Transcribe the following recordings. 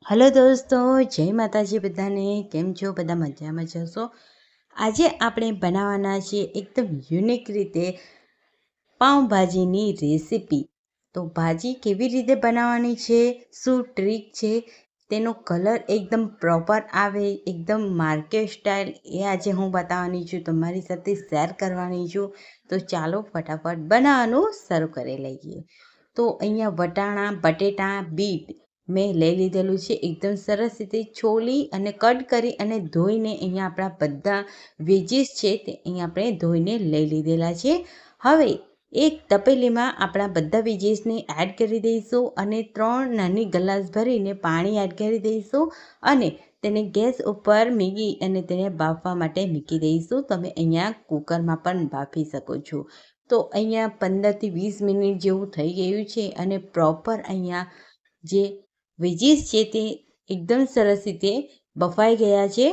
Hello દોસ્તો, જય માતાજી બધાને. કેમ છો? બધા મજામાં જશો? આજે આપણે બનાવવાના છીએ એકદમ યુનિક રીતે પાઉંભાજીની રેસીપી. તો ભાજી કેવી રીતે બનાવવાની છે, શું ટ્રીક છે, તેનો કલર એકદમ પ્રોપર આવે, એકદમ માર્કેટ સ્ટાઇલ, એ આજે હું બતાવવાની છું, તમારી સાથે શેર કરવાની છું. તો ચાલો ફટાફટ બનાવવાનું શરૂ કરી લઈએ. તો અહીંયા વટાણા, બટેટા, બીટ મેં લઈ લીધેલું છે. એકદમ સરસ રીતે છોલી અને કટ કરી અને ધોઈને અહીંયા આપણા બધા વેજીસ છે તે અહીંયા આપણે ધોઈને લઈ લીધેલા છે. હવે એક તપેલીમાં આપણા બધા વેજીસને એડ કરી દઈશું અને 3 નાની ગ્લાસ ભરીને પાણી એડ કરી દઈશું અને તેને ગેસ ઉપર મૂકી અને તેને બાફવા માટે મૂકી દઈશું. તમે અહીંયા કુકરમાં પણ બાફી શકો છો. તો અહીંયા 15થી 20 મિનિટ જેવું થઈ ગયું છે અને પ્રોપર અહીંયા જે વેજીસ છે તે એકદમ સરસ રીતે બફાઈ ગયા છે.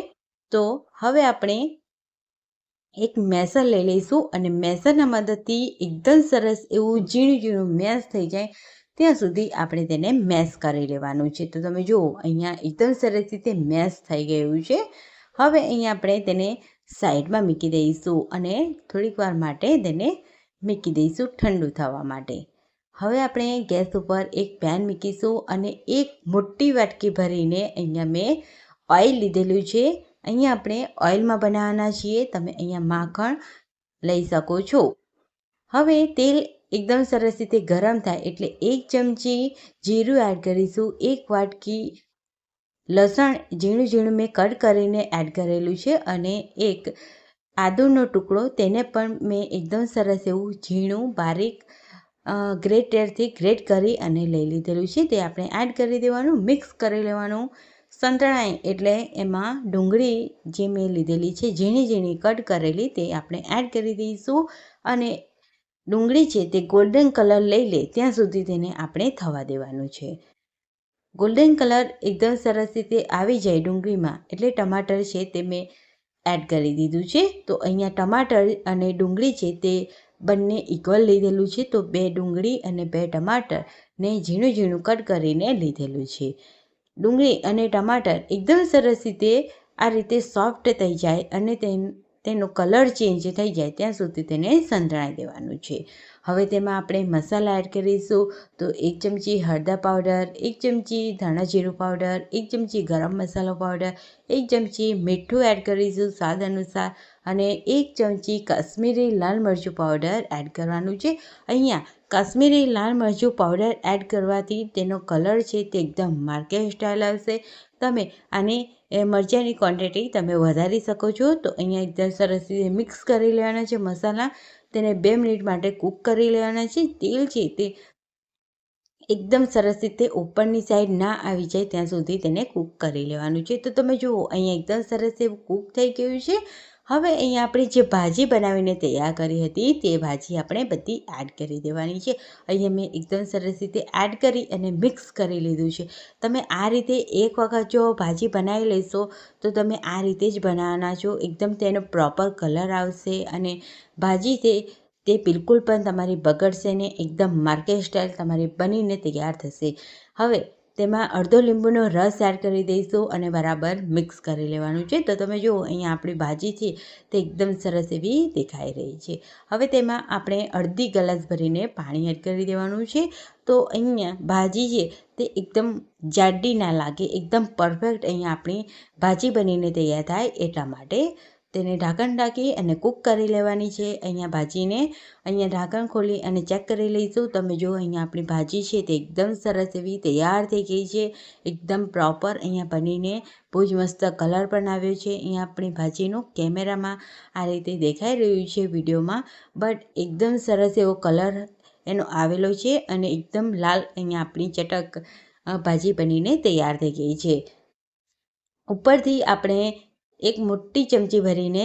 તો હવે આપણે એક મેસર લઈ લઈશું અને મેસરના મદદથી એકદમ સરસ એવું ઝીણું ઝીણું મેશ થઈ જાય ત્યાં સુધી આપણે તેને મેશ કરી લેવાનું છે. તો તમે જુઓ અહીંયા એકદમ સરસ રીતે મેશ થઈ ગયું છે. હવે અહીંયા આપણે તેને સાઈડમાં મૂકી દઈશું અને થોડીક વાર માટે તેને મૂકી દઈશું ઠંડુ થવા માટે. હવે આપણે ગેસ ઉપર એક પેન મૂકીશું અને એક મોટી વાટકી ભરીને અહીંયા મેં ઓઇલ લીધેલું છે. અહીંયા આપણે ઓઇલમાં બનાવવાના છીએ. તમે અહીંયા માખણ લઈ શકો છો. હવે તેલ એકદમ સરસ રીતે ગરમ થાય એટલે 1 ચમચી જીરું એડ કરીશું. 1 વાટકી લસણ ઝીણું ઝીણું મેં કટ કરીને એડ કરેલું છે અને એક આદુનો ટુકડો તેને પણ મેં એકદમ સરસ એવું ઝીણું બારીક ગ્રેટરથી ગ્રેટ કરી અને લઈ લીધેલું છે. તે આપણે એડ કરી દેવાનું, મિક્સ કરી લેવાનું. સંતળાય એટલે એમાં ડુંગળી જે મેં લીધેલી છે ઝીણી ઝીણી કટ કરેલી તે આપણે એડ કરી દઈશું અને ડુંગળી છે તે ગોલ્ડન કલર લઈ લે ત્યાં સુધી તેને આપણે થવા દેવાનું છે. ગોલ્ડન કલર એકદમ સરસ રીતે આવી જાય ડુંગળીમાં એટલે ટમાટર છે તે મેં એડ કરી દીધું છે. તો અહીંયા ટમાટર અને ડુંગળી છે તે બંને ઇક્વલ લીધેલું છે. તો 2 ડુંગળી અને 2 ટમાટરને ઝીણું ઝીણું કટ કરીને લીધેલું છે. ડુંગળી અને ટમાટર એકદમ સરસ રીતે આ રીતે સોફ્ટ થઈ જાય અને તેનો કલર ચેન્જ થઈ જાય ત્યાં સુધી તેને સંતળાઈ દેવાનું છે. હવે તેમાં આપણે મસાલા એડ કરીશું. તો 1 ચમચી હળદર પાવડર, 1 ચમચી ધાણા જીરું પાવડર, 1 ચમચી ગરમ મસાલો પાવડર, 1 ચમચી મીઠું એડ કરીશું સ્વાદ અનુસાર અને 1 ચમચી કાશ્મીરી લાલ મરચું પાવડર એડ કરવાનું છે. અહીંયા કાશ્મીરી લાલ મરચું પાવડર એડ કરવાથી તેનો કલર છે તે એકદમ માર્કેટ સ્ટાઇલ આવશે. તમે આને મરચાંની ક્વોન્ટિટી તમે વધારી શકો છો. તો અહીંયા એકદમ સરસ રીતે મિક્સ કરી લેવાના છે મસાલા. તેને 2 મિનિટ માટે કૂક કરી લેવાના છે. તેલ છે તે એકદમ સરસ રીતે ઉપરની સાઈડ ના આવી જાય ત્યાં સુધી તેને કૂક કરી લેવાનું છે. તો તમે જુઓ અહીંયા એકદમ સરસ એવું કૂક થઈ ગયું છે. હવે અહીંયા આપણે જે ભાજી બનાવીને તૈયાર કરી હતી તે ભાજી આપણે બધી એડ કરી દેવાની છે. અહીંયા મેં એકદમ સરસ રીતે એડ કરી અને મિક્સ કરી લીધું છે. તમે આ રીતે એક વખત જો ભાજી બનાવી લેશો તો તમે આ રીતે જ બનાવવાના છો. એકદમ તેનો પ્રોપર કલર આવશે અને ભાજી તે બિલકુલ પણ તમારી બગડશે ને એકદમ માર્કેટ સ્ટાઇલ તમારી બનીને તૈયાર થશે. હવે તેમાં અડધો લીંબુનો રસ એડ કરી દઈશું અને બરાબર મિક્સ કરી લેવાનું છે. તો તમે જુઓ અહીંયા આપણી ભાજી છે તે એકદમ સરસ એવી દેખાઈ રહી છે. હવે તેમાં આપણે અડધી ગ્લાસ ભરીને પાણી એડ કરી દેવાનું છે. તો અહીંયા ભાજી છે તે એકદમ જાડી ના લાગે, એકદમ પરફેક્ટ અહીંયા આપણી ભાજી બનીને તૈયાર થાય એટલા માટે તેને ઢાંકણ ઢાંકી અને કૂક કરી લેવાની છે. અહીંયા ભાજીને અહીંયા ઢાંકણ ખોલી અને ચેક કરી લઈશું. તમે જો અહીંયા આપણી ભાજી છે તે એકદમ સરસ એવી તૈયાર થઈ ગઈ છે. એકદમ પ્રોપર અહીંયા બનીને બહુ જ મસ્ત કલર પણ આવ્યો છે. અહીંયા આપણી ભાજીનું કેમેરામાં આ રીતે દેખાઈ રહ્યું છે વિડીયોમાં, બટ એકદમ સરસ એવો કલર એનો આવેલો છે અને એકદમ લાલ અહીંયા આપણી ચટક ભાજી બનીને તૈયાર થઈ ગઈ છે. ઉપરથી આપણે એક મોટી ચમચી ભરીને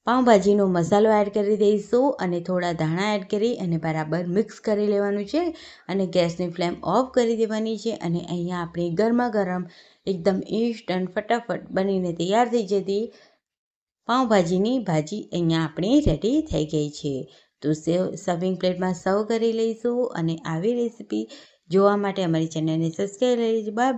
પાઉંભાજીનો મસાલો એડ કરી દઈશું અને થોડા ધાણા એડ કરી અને બરાબર મિક્સ કરી લેવાનું છે અને ગેસની ફ્લેમ ઓફ કરી દેવાની છે. અને અહીંયા આપણે ગરમા ગરમ એકદમ ઇન્સ્ટન્ટ ફટાફટ બનીને તૈયાર થઈ જતી પાઉંભાજીની ભાજી અહીંયા આપણી રેડી થઈ ગઈ છે. તો સર્વિંગ પ્લેટમાં સર્વ કરી લઈશું અને આવી રેસીપી જોવા માટે અમારી ચેનલને સબસ્ક્રાઈબ કરી લેજો. બાય.